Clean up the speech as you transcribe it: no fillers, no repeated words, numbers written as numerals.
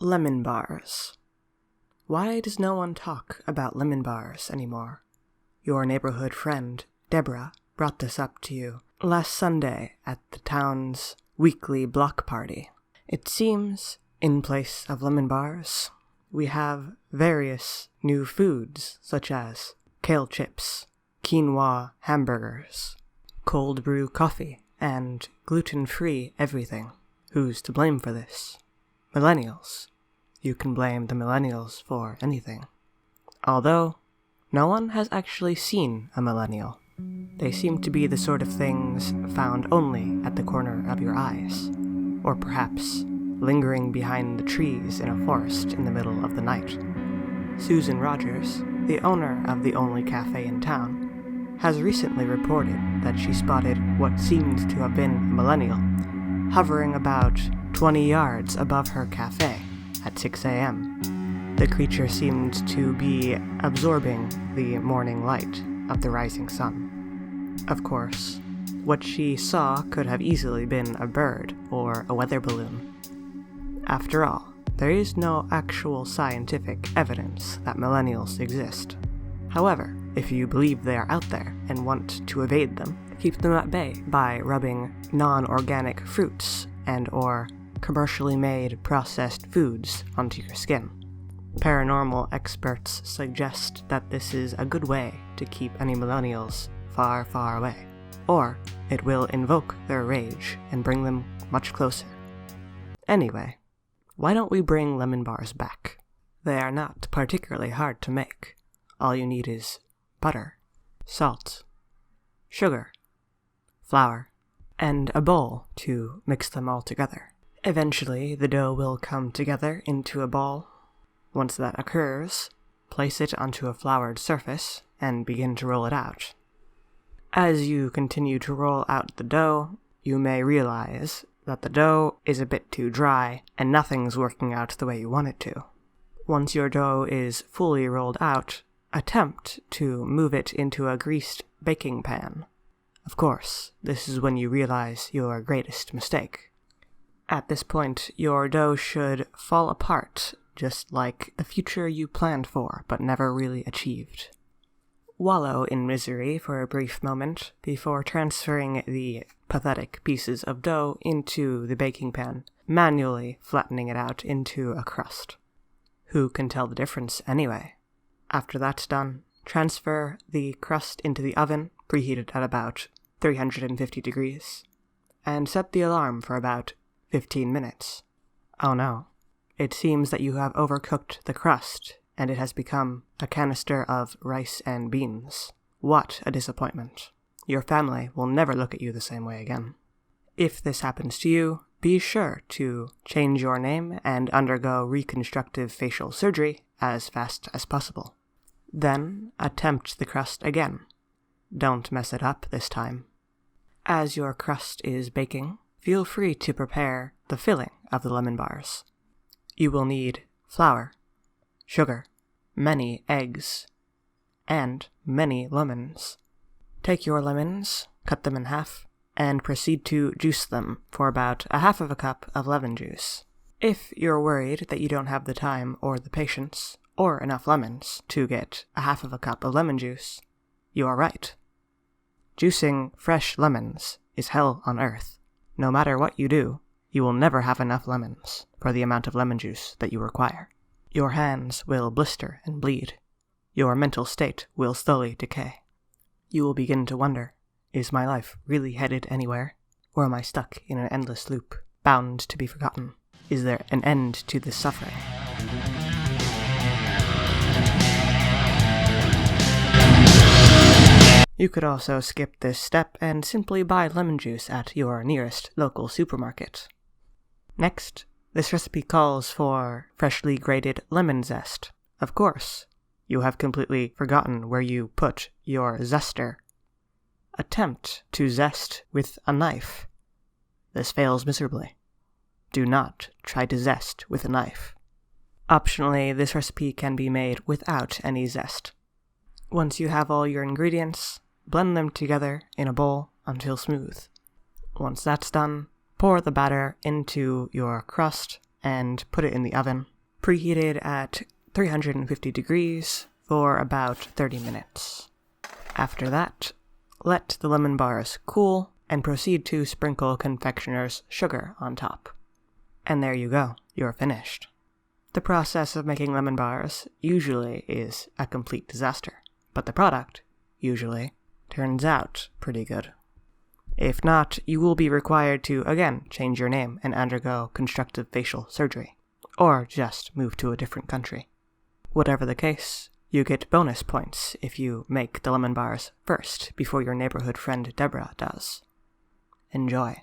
Lemon bars. Why does no one talk about lemon bars anymore? Your neighborhood friend, Deborah, brought this up to you last Sunday at the town's weekly block party. It seems, in place of lemon bars, we have various new foods such as kale chips, quinoa hamburgers, cold brew coffee, and gluten-free everything. Who's to blame for this? Millennials. You can blame the millennials for anything. Although, no one has actually seen a millennial. They seem to be the sort of things found only at the corner of your eyes, or perhaps lingering behind the trees in a forest in the middle of the night. Susan Rogers, the owner of the only cafe in town, has recently reported that she spotted what seemed to have been a millennial hovering about 20 yards above her cafe at 6 a.m. The creature seemed to be absorbing the morning light of the rising sun. Of course, what she saw could have easily been a bird or a weather balloon. After all, there is no actual scientific evidence that millennials exist. However, if you believe they are out there and want to evade them, keep them at bay by rubbing non-organic fruits and/or commercially made processed foods onto your skin. Paranormal experts suggest that this is a good way to keep any millennials far, far away, or it will invoke their rage and bring them much closer. Anyway, why don't we bring lemon bars back? They are not particularly hard to make. All you need is butter, salt, sugar, flour, and a bowl to mix them all together. Eventually, the dough will come together into a ball. Once that occurs, place it onto a floured surface and begin to roll it out. As you continue to roll out the dough, you may realize that the dough is a bit too dry and nothing's working out the way you want it to. Once your dough is fully rolled out, attempt to move it into a greased baking pan. Of course, this is when you realize your greatest mistake. At this point, your dough should fall apart, just like the future you planned for but never really achieved. Wallow in misery for a brief moment before transferring the pathetic pieces of dough into the baking pan, manually flattening it out into a crust. Who can tell the difference anyway? After that's done, transfer the crust into the oven, preheated at about 350 degrees, and set the alarm for about 15 minutes. Oh no, it seems that you have overcooked the crust, and it has become a canister of rice and beans. What a disappointment. Your family will never look at you the same way again. If this happens to you, be sure to change your name and undergo reconstructive facial surgery as fast as possible. Then attempt the crust again. Don't mess it up this time. As your crust is baking, feel free to prepare the filling of the lemon bars. You will need flour, sugar, many eggs, and many lemons. Take your lemons, cut them in half, and proceed to juice them for about a half of a cup of lemon juice. If you're worried that you don't have the time or the patience or enough lemons to get a half of a cup of lemon juice, you are right. Juicing fresh lemons is hell on earth. No matter what you do, you will never have enough lemons for the amount of lemon juice that you require. Your hands will blister and bleed. Your mental state will slowly decay. You will begin to wonder, is my life really headed anywhere? Or am I stuck in an endless loop, bound to be forgotten? Is there an end to this suffering? You could also skip this step and simply buy lemon juice at your nearest local supermarket. Next, this recipe calls for freshly grated lemon zest. Of course, you have completely forgotten where you put your zester. Attempt to zest with a knife. This fails miserably. Do not try to zest with a knife. Optionally, this recipe can be made without any zest. Once you have all your ingredients, blend them together in a bowl until smooth. Once that's done, pour the batter into your crust and put it in the oven, preheated at 350 degrees for about 30 minutes. After that, let the lemon bars cool and proceed to sprinkle Confectioners sugar on top. And there you go, you're finished. The process of making lemon bars usually is a complete disaster, but the product, usually, turns out pretty good. If not, you will be required to, again, change your name and undergo constructive facial surgery, or just move to a different country. Whatever the case, you get bonus points if you make the lemon bars first before your neighborhood friend Deborah does. Enjoy.